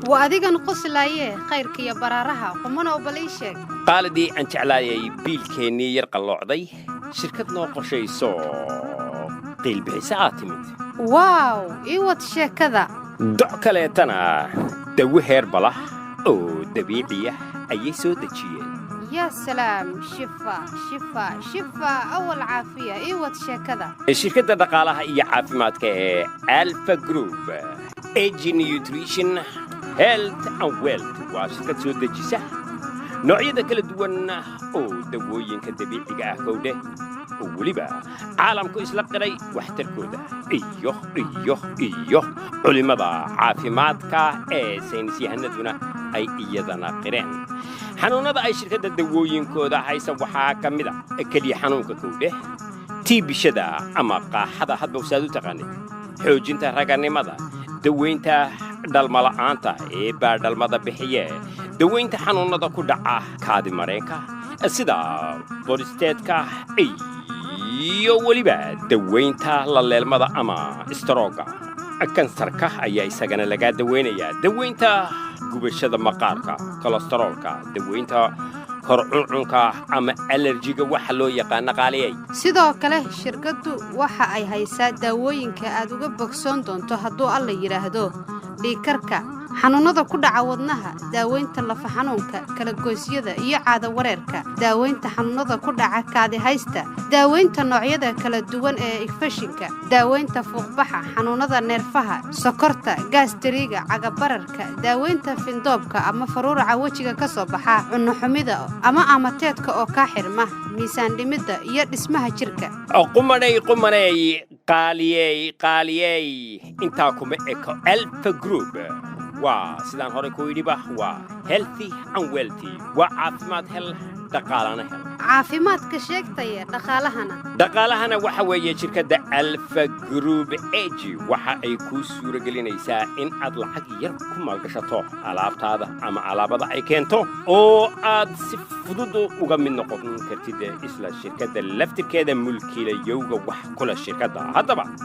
وأديك نقص لايه خيرك يا برارها قمنا وبليشك قالدي أن تعلاي بيل كيني يرقى اللعضي شركة نوقع شيء قيل بحساءات منت واو إيوة شيء كذا دع كليتنا دوي هيربلا أو دبيعية أي سودتشية يا سلام شفا شفا شفا أول عافية إيوة شيء كذا الشركة دقالها هي عافيماتك ألفا جروب ايجي نيوتريشن هيلث أند ويلث وشركة سودتشيسة نوعية كلا دوان أو دووين كدبيعية كودة ولبا عالمكو إسلا قري واحتركوده إيوه علماء عافيماتك سينسي هندونا أي إيادنا قرين حنونا أي شركة دووين كودا حيث وحا كمدا كلي حنونك كوده تي بشدا أما قاحدا حد بوسادو تغاني حوجينتا رقاني ماذا دووينتا دالمالا إيبا دالمادا بحيه دووينتا حنونا دا كودا كادي مارينكا سيدا بورستيتكا iyo waliba daweynta la leelmada ama strooga kansarka ayaa isagana laga daweynayaa daweynta gubashada maqaarka kolestaroolka daweynta horcunka ama allergiga waxa loo yaqaan qaaliyay sidoo kale shirkadu waxa ay haysaa daawooyinka aad uga bogsoon doonto hadduu alla yiraahdo dhiikarka xanuunada ku dhaca wadnaha daaweynta lafa xanuunka kala goosyada iyo caado wareerka daaweynta xanuunada ku dhaca kaadi haysta daaweynta noocyada kala duwan ee infekshinka daaweynta fuuqbaxa xanuunada neerfaha sokorta gaasteriga cagabararka daaweynta findoobka ama faruuraca wajiga ka soo baxa cunno xumida ama amateedka oo ka xirma miisaan dhimida iyo dhismaha jirka qumanay qaaliyay inta kuma eko alpha group وسيدان هوري كويديبا healthy and wealthy وعافيمات هل دقالنا هل عافيمات كشيكتاي دقالهنا waxa weeye shirkada Alpha Group AG waxa ay ku suura gelinaysaa in aad lacag yar ku maalgashato alaabtaada ama alaabada ay keento oo aad si fudud uga mid noqon kartid isla shirkada laftirkeeda mulkiilayowga wax kula shirkada hadaba